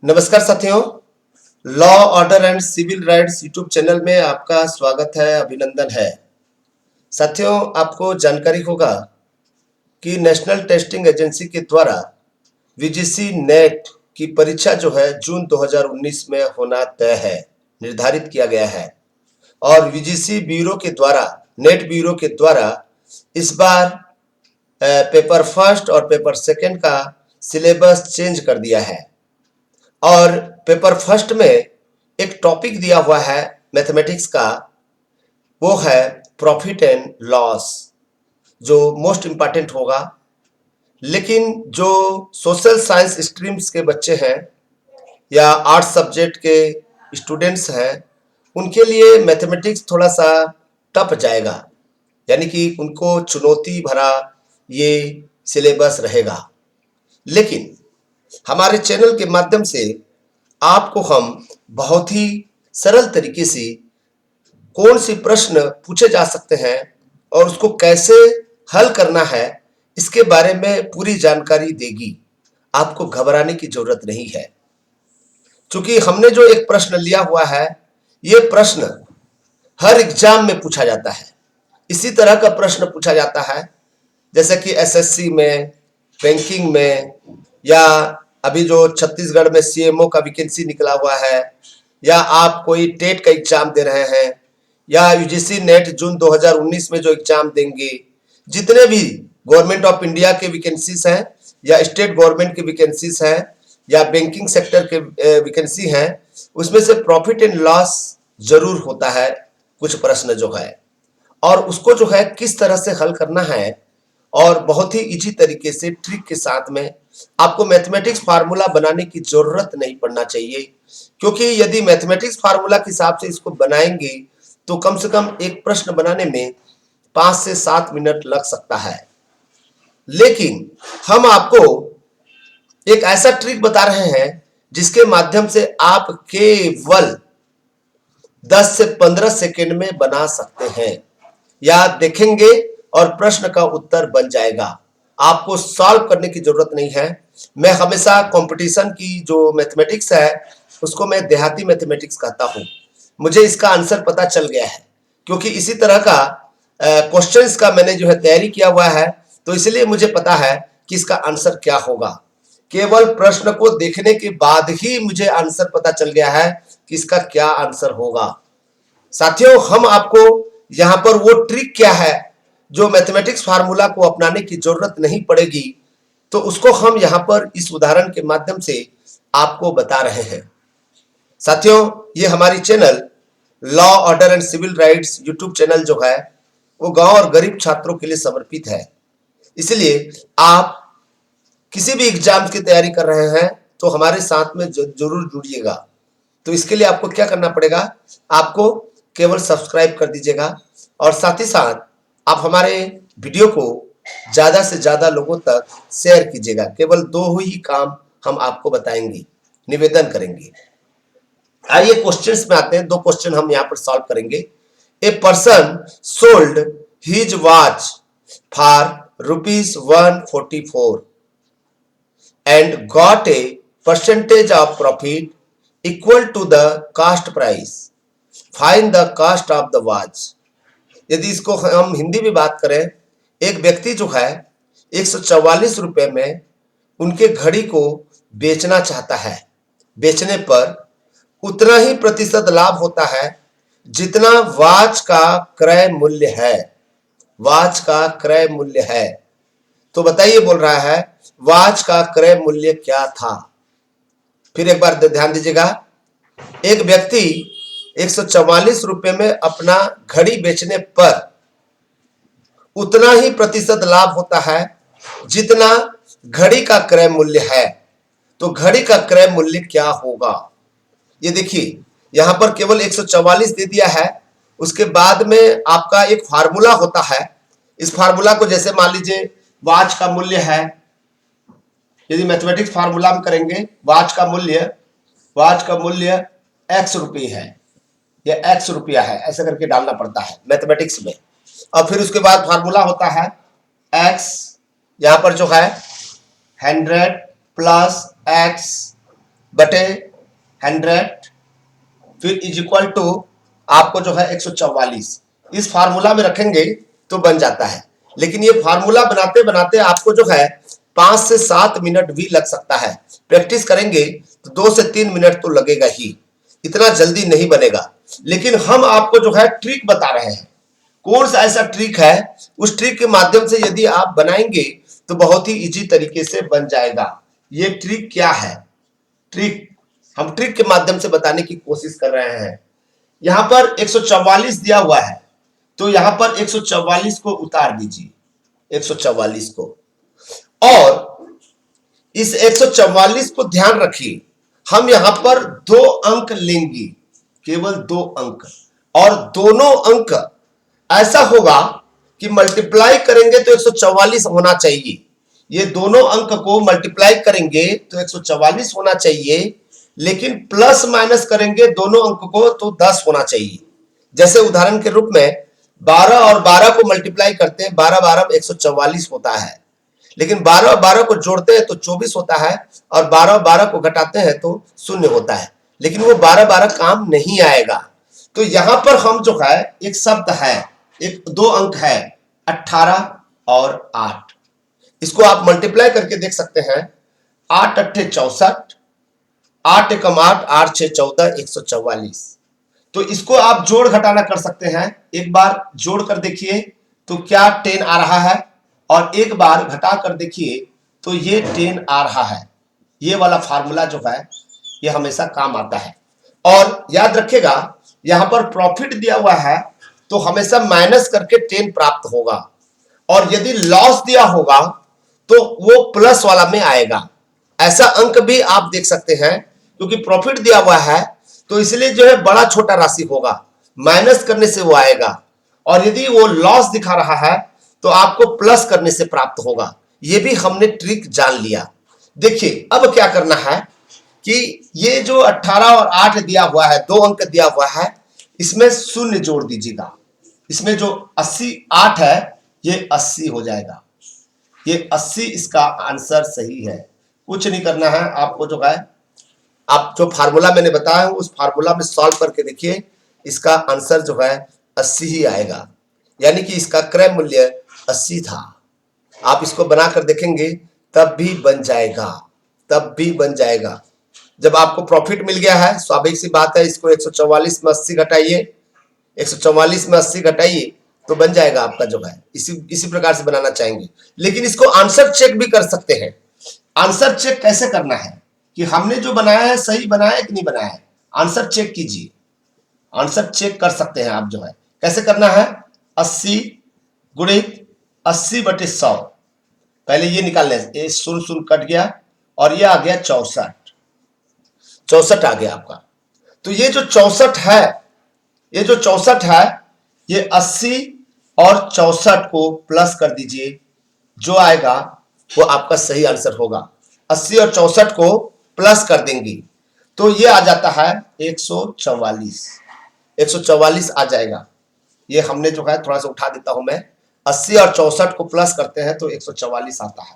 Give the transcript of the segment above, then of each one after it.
नमस्कार साथियों, law order and civil rights YouTube channel में आपका स्वागत है, अभिनंदन है। साथियों, आपको जानकारी होगा कि नेशनल टेस्टिंग एजेंसी के द्वारा वीजीसी नेट की परीक्षा जो है जून 2019 में होना तय है, निर्धारित किया गया है। और वीजीसी ब्यूरो के द्वारा, नेट ब्यूरो के द्वारा इस बार पेपर फर्स्ट और पेपर सेकंड का सिलेबस चेंज कर दिया है। और पेपर फर्स्ट में एक टॉपिक दिया हुआ है मैथमेटिक्स का, वो है प्रॉफिट एंड लॉस, जो मोस्ट इम्पॉर्टेंट होगा। लेकिन जो सोशल साइंस स्ट्रीम्स के बच्चे हैं या आर्ट्स सब्जेक्ट के स्टूडेंट्स हैं, उनके लिए मैथमेटिक्स थोड़ा सा टफ जाएगा, यानी कि उनको चुनौती भरा ये सिलेबस रहेगा। लेकिन हमारे चैनल के माध्यम से आपको हम बहुत ही सरल तरीके से कौन सी प्रश्न पूछे जा सकते हैं और उसको कैसे हल करना है, इसके बारे में पूरी जानकारी देगी। आपको घबराने की जरूरत नहीं है, क्योंकि हमने जो एक प्रश्न लिया हुआ है, ये प्रश्न हर एग्जाम में पूछा जाता है। इसी तरह का प्रश्न पूछा जाता है, जैसे कि एसएससी में, बैंकिंग में, या अभी जो छत्तीसगढ़ में सीएमओ का वैकेंसी निकला हुआ है, या आप कोई टेट का एग्जाम दे रहे हैं, या यूजीसी नेट जून 2019 में जो एग्जाम देंगे, जितने भी गवर्नमेंट ऑफ इंडिया के वैकेंसीज हैं या स्टेट गवर्नमेंट के वैकेंसीज हैं या बैंकिंग सेक्टर के वैकेंसी हैं, उसमें से प्रॉफिट एंड लॉस जरूर होता है कुछ प्रश्न जो है, और उसको जो है किस तरह से हल करना है, और बहुत ही इजी तरीके से ट्रिक के साथ में आपको मैथमेटिक्स फार्मूला बनाने की जरूरत नहीं पड़ना चाहिए। क्योंकि यदि मैथमेटिक्स फार्मूला के हिसाब से इसको बनाएंगे तो कम से कम एक प्रश्न बनाने में 5 से 7 मिनट लग सकता है। लेकिन हम आपको एक ऐसा ट्रिक बता रहे हैं जिसके माध्यम से आप केवल 10 से 15 सेकेंड में बना सकते हैं, या देखेंगे और प्रश्न का उत्तर बन जाएगा। आपको सॉल्व करने की जरूरत नहीं है। मैं हमेशा कंपटीशन की जो मैथमेटिक्स है उसको मैं देहाती मैथमेटिक्स कहता हूं। मुझे इसका आंसर पता चल गया है, क्योंकि इसी तरह का क्वेश्चंस का मैंने जो है तैयारी किया हुआ है, तो इसलिए मुझे पता है कि इसका आंसर क्या होगा। केवल प्रश्न को देखने के बाद ही मुझे आंसर पता चल गया है कि इसका क्या आंसर होगा। साथियों, हम आपको यहां पर वो ट्रिक क्या है जो मैथमेटिक्स फार्मूला को अपनाने की जरूरत नहीं पड़ेगी, तो उसको हम यहां पर इस उदाहरण के माध्यम से आपको बता रहे हैं। साथियों, ये हमारी channel law order and civil rights YouTube channel जो है वो गांव और गरीब छात्रों के लिए समर्पित है। इसलिए आप किसी भी एग्जाम की तैयारी कर रहे हैं तो हमारे साथ में जरूर जुड़िएगा। तो इसके लिए आपको क्या करना पड़ेगा, आपको केवल सब्सक्राइब कर दीजिएगा, और साथ ही साथ आप हमारे वीडियो को ज्यादा से ज्यादा लोगों तक शेयर कीजिएगा। केवल 2 ही काम हम आपको बताएंगे, निवेदन करेंगे। आइए क्वेश्चंस में आते हैं। 2 क्वेश्चन हम यहाँ पर सॉल्व करेंगे। A person sold his watch for ₹144 and got a percentage of profit equal to the cost price. Find the cost of the watch. यदि इसको हम हिंदी में बात करें, एक व्यक्ति जो है 144 रुपए में उनके घड़ी को बेचना चाहता है। बेचने पर उतना ही प्रतिशत लाभ होता है जितना वॉच का क्रय मूल्य है। वॉच का क्रय मूल्य है, तो बताइए, बोल रहा है वॉच का क्रय मूल्य क्या था। फिर एक बार ध्यान दीजिएगा। एक व्यक्ति 144 रुपए में अपना घड़ी बेचने पर उतना ही प्रतिशत लाभ होता है जितना घड़ी का क्रय मूल्य है। तो घड़ी का क्रय मूल्य क्या होगा, ये देखिए, यहां पर केवल 144 दे दिया है। उसके बाद में आपका एक फार्मूला होता है। इस फार्मूला को जैसे मान लीजिए वॉच का मूल्य है, यदि मैथमेटिक्स फार्मूला हम करेंगे, वॉच का मूल्य x रुपये है, यह x रुपया है, ऐसा करके डालना पड़ता है मैथमेटिक्स में। और फिर उसके बाद फार्मूला होता है x, यहां पर जो है 100 प्लस x बटे 100 फिर इज इक्वल टू आपको जो है 144 इस फार्मूला में रखेंगे तो बन जाता है। लेकिन ये फार्मूला बनाते बनाते आपको जो है 5 से 7 मिनट भी लग सकता है। प्रैक्टिस करेंगे तो 2 से 3 मिनट तो लगेगा ही, इतना जल्दी नहीं बनेगा। लेकिन हम आपको जो है ट्रिक बता रहे हैं, कौन सा ऐसा ट्रिक है, उस ट्रिक के माध्यम से यदि आप बनाएंगे तो बहुत ही इजी तरीके से बन जाएगा। ये ट्रिक क्या है? ट्रिक हम ट्रिक के माध्यम से बताने की कोशिश कर रहे हैं। यहां पर 144 दिया हुआ है, तो यहां पर 144 को उतार दीजिए, 144 को, और इस 144 को ध्यान रखिए, हम यहां पर 2 अंक लेंगे, केवल 2 अंक, और दोनों अंक ऐसा होगा कि मल्टीप्लाई करेंगे तो 144 होना चाहिए। ये दोनों अंक को मल्टीप्लाई करेंगे तो 144 होना चाहिए, लेकिन प्लस माइनस करेंगे दोनों अंक को तो 10 होना चाहिए। जैसे उदाहरण के रूप में 12 और 12 को मल्टीप्लाई करते हैं, 12 12 में 144 होता है, लेकिन 12 और 12 को जोड़ते हैं तो 24 होता है, और 12 और 12 को घटाते हैं तो 0 होता है। लेकिन वो 12 12 काम नहीं आएगा। तो यहां पर हम जो है एक शब्द है, एक 2 अंक है, 18 और 8, इसको आप मल्टीप्लाई करके देख सकते हैं। 8 अट्ठे 64, 8 एकम 8, 8 6 14, 144। तो इसको आप जोड़ घटाना कर सकते हैं। एक बार जोड़ कर देखिए तो क्या 10 आ रहा है, और एक बार घटा कर देखिए तो ये 10 आ रहा है। ये वाला फार्मूला जो है ये हमेशा काम आता है। और याद रखिएगा, यहां पर प्रॉफिट दिया हुआ है तो हमेशा माइनस करके 10 प्राप्त होगा, और यदि लॉस दिया होगा तो वो प्लस वाला में आएगा। ऐसा अंक भी आप देख सकते हैं, क्योंकि प्रॉफिट दिया हुआ है तो इसलिए जो है बड़ा छोटा राशि होगा, माइनस करने से वो आएगा, और यदि वो लॉस दिखा रहा है तो आपको प्लस करने से प्राप्त होगा। ये भी हमने ट्रिक जान लिया। देखिए अब क्या करना है कि ये जो 18 और 8 दिया हुआ है, 2 अंक दिया हुआ है, इसमें शून्य जोड़ दीजिएगा। इसमें जो 80 8 है ये 80 हो जाएगा। ये 80 इसका आंसर सही है। कुछ नहीं करना है आपको, जो है आप जो फार्मूला मैंने बताया उस फार्मूला में सॉल्व करके देखिए, इसका आंसर जो है 80 ही आएगा। यानी कि इसका क्रय मूल्य 80 था। आप इसको बनाकर देखेंगे तब भी बन जाएगा, तब भी बन जाएगा। जब आपको प्रॉफिट मिल गया है, स्वाभाविक सी बात है, इसको 144 में 80 घटाइए, 144 में 80 घटाइए तो बन जाएगा आपका जो है। इसी प्रकार से बनाना चाहेंगे। लेकिन इसको आंसर चेक भी कर सकते हैं। आंसर चेक कैसे करना है कि हमने जो बनाया है सही बनाया है कि नहीं बनाया है, आंसर चेक कीजिए। आंसर चेक कर सकते हैं आप, जो है कैसे करना है, 80 गुणित 80 बटे 100, पहले ये निकाल लें, ये 0 0 कट गया और ये आ गया 64, 64 आ गया आपका। तो ये जो 64 है, ये जो 64 है, ये 80 और 64 को प्लस कर दीजिए, जो आएगा वो आपका सही आंसर होगा। 80 और 64 को प्लस कर देंगे तो ये आ जाता है 144, 144 आ जाएगा। ये हमने जो है थोड़ा सा उठा देता हूं मैं, 80 और 64 को प्लस करते हैं तो 144 आता है।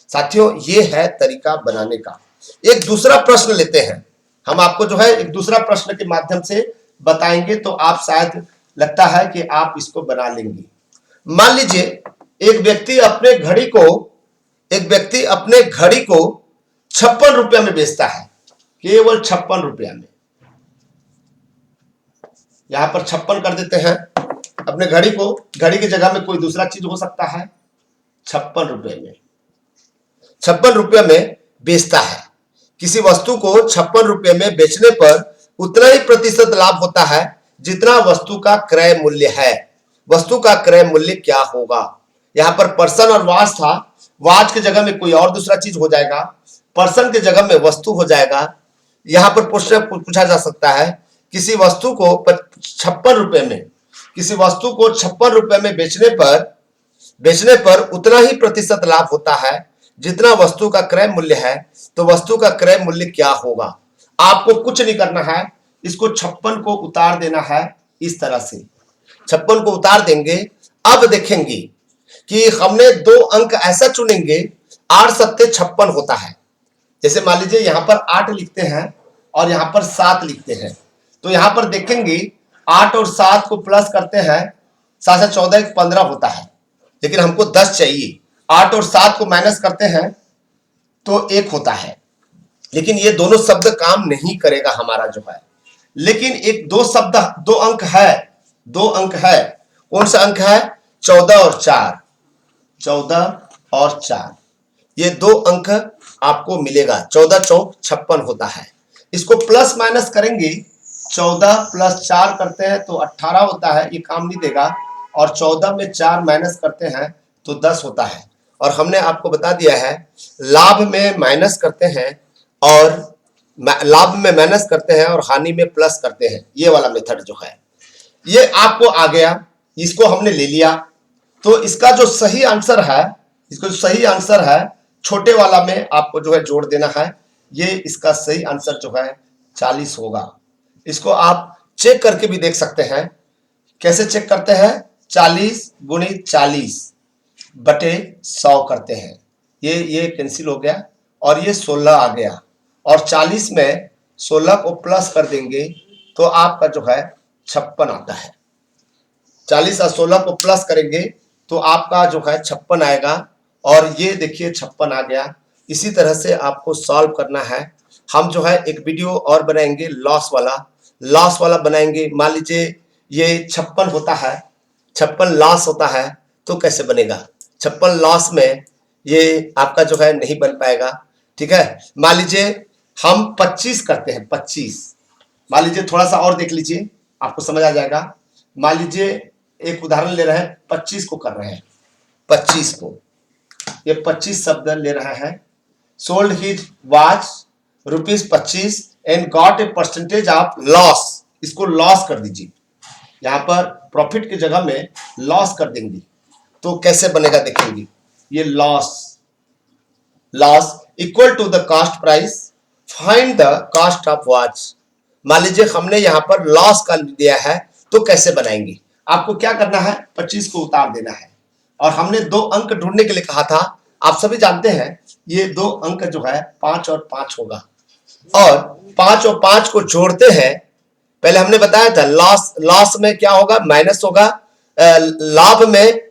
साथियों ये है तरीका बनाने का। एक दूसरा प्रश्न लेते हैं, हम आपको जो है एक दूसरा प्रश्न के माध्यम से बताएंगे तो आप शायद लगता है कि आप इसको बना लेंगे। मान लीजिए एक व्यक्ति अपने घड़ी को 56 रुपया में बेचता है, केवल 56 रुपया में। यहां पर 56 कर देते हैं अपने घड़ी को, घड़ी की जगह में कोई दूसरा चीज हो सकता है। 56 रुपये में, 56 रुपये में बेचता है। किसी वस्तु को 56 रुपये में बेचने पर उतना ही प्रतिशत लाभ होता है जितना वस्तु का क्रय मूल्य है। वस्तु का क्रय मूल्य क्या होगा? यहां पर पर्सन और वॉच था, वॉच की जगह में कोई और दूसरा चीज हो जाएगा, पर्सन की जगह में वस्तु हो जाएगा। यहां पर प्रश्न पूछा जा सकता है, किसी वस्तु को 56 रुपये में, किसी वस्तु को 56 रुपये में बेचने पर उतना ही प्रतिशत लाभ होता है जितना वस्तु का क्रय मूल्य है। तो वस्तु का क्रय मूल्य क्या होगा? आपको कुछ नहीं करना है, इसको 56 को उतार देना है। इस तरह से 56 को उतार देंगे। अब देखेंगे कि हमने 2 अंक ऐसा चुनेंगे, 8 सत्ते 56 होता है। जैसे मान लीजिए यहाँ पर 8 लिखते हैं और यहाँ पर 7 लिखते हैं, तो यहाँ पर देखेंगे 8 और 7 को प्लस करते हैं, 7 से 14 एक 15 होता है, लेकिन हमको 10 चाहिए। 8 और 7 को माइनस करते हैं तो 1 होता है, लेकिन ये दोनों शब्द काम नहीं करेगा हमारा जो है। लेकिन एक दो अंक है, 2 अंक है। कौन सा अंक है? 14 और 4, 14 और 4, ये 2 अंक आपको मिलेगा। 14 चौक 56 होता है। इसको प्लस माइनस करेंगे, 14 प्लस 4 करते हैं तो 18 होता है, ये काम नहीं देगा। और 14 में 4 माइनस करते हैं तो 10 होता है। और हमने आपको बता दिया है लाभ में माइनस करते हैं और लाभ में माइनस करते हैं और हानि में प्लस करते हैं, ये वाला मेथड जो है ये आपको आ गया। इसको हमने ले लिया, तो इसका जो सही आंसर है, इसको जो सही आंसर है छोटे वाला में आपको जो है जोड़ देना है। ये इसका सही आंसर जो है 40 होगा। इसको आप चेक करके भी देख सकते हैं। कैसे चेक करते हैं? 40 गुणित 40 बटे 100 करते हैं। ये कैंसिल हो गया और ये 16 आ गया, और 40 में 16 को प्लस कर देंगे तो आपका जो है 56 आता है। 40 और 16 को प्लस करेंगे तो आपका जो है 56 आएगा, और ये देखिए 56 आ गया। इसी तरह से आपको सॉल्व करना है। हम जो है एक वीडियो और बनाएंगे लॉस वाला बनाएंगे। मान लीजिए ये 56 होता है, 56 लॉस होता है, तो कैसे बनेगा? 56 लॉस में ये आपका जो है नहीं बन पाएगा। ठीक है, मान लीजिए हम 25 करते हैं, 25। मान लीजिए थोड़ा सा और देख लीजिए, आपको समझ आ जाएगा। मान लीजिए एक उदाहरण ले रहे हैं, 25 को कर रहे हैं, 25 को, ये 25 शब्द ले रहा है। Sold his watch ₹25 and got a percentage of loss. इसको लॉस कर दीजिए, यहाँ पर प्रॉफिट की जगह में लॉस कर देंगे तो कैसे बनेगा देखेंगे। ये loss equal to the cost price, find the cost of watch. मान लीजिए हमने यहाँ पर लॉस का दिया है, तो कैसे बनाएंगे? आपको क्या करना है? 25 को उतार देना है, और हमने 2 अंक ढूंढने के लिए कहा था। आप सभी जानते हैं ये 2 अंक जो है 5 और 5 होगा, और 5 और 5 को जोड़ते हैं। पहले हमने बताया था लॉस में क्या होगा? माइनस होगा, लाभ में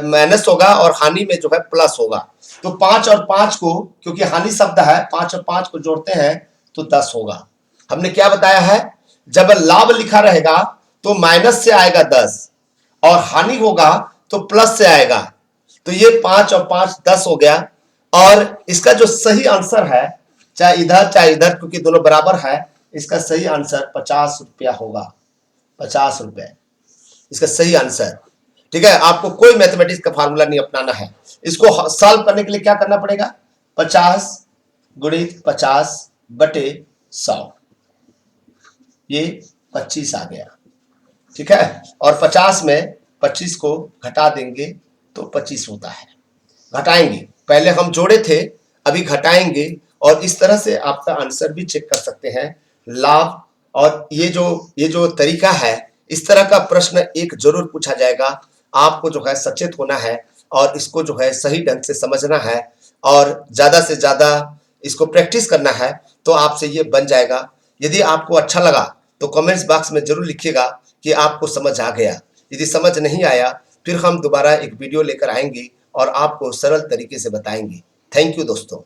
माइनस होगा, और हानि में जो है प्लस होगा। तो 5 और 5 को, क्योंकि हानि शब्द है, 5 और 5 को जोड़ते हैं तो 10 होगा। हमने क्या बताया है? जब लाभ लिखा रहेगा तो माइनस से आएगा 10, और हानि होगा तो प्लस से आएगा। तो ये 5 और 5 10 हो गया। और इसका जो सही आंसर है, चाहे इधर, क्योंकि दोनों बराबर है, इसका सही आंसर 50 रुपया होगा। 50 रुपए इसका सही आंसर। ठीक है, आपको कोई मैथमेटिक्स का फार्मूला नहीं अपनाना है। इसको सॉल्व करने के लिए क्या करना पड़ेगा? 50 गुणित 50 बटे 100, ये 25 आ गया। ठीक है, और 50 में 25 को घटा देंगे तो 25 होता है। घटाएंगे, पहले हम जोड़े थे, अभी घटाएंगे, और इस तरह से आपका आंसर भी चेक कर सकते हैं। लाभ, और ये जो तरीका है, इस तरह का प्रश्न एक जरूर पूछा जाएगा। आपको जो है सचेत होना है, और इसको जो है सही ढंग से समझना है, और ज्यादा से ज्यादा इसको प्रैक्टिस करना है, तो आपसे ये बन जाएगा। यदि आपको अच्छा लगा तो कमेंट्स बॉक्स में जरूर लिखिएगा कि आपको समझ आ गया। यदि समझ नहीं आया, फिर हम दोबारा एक वीडियो लेकर आएंगे और आपको सरल तरीके से बताएंगे। थैंक यू दोस्तों।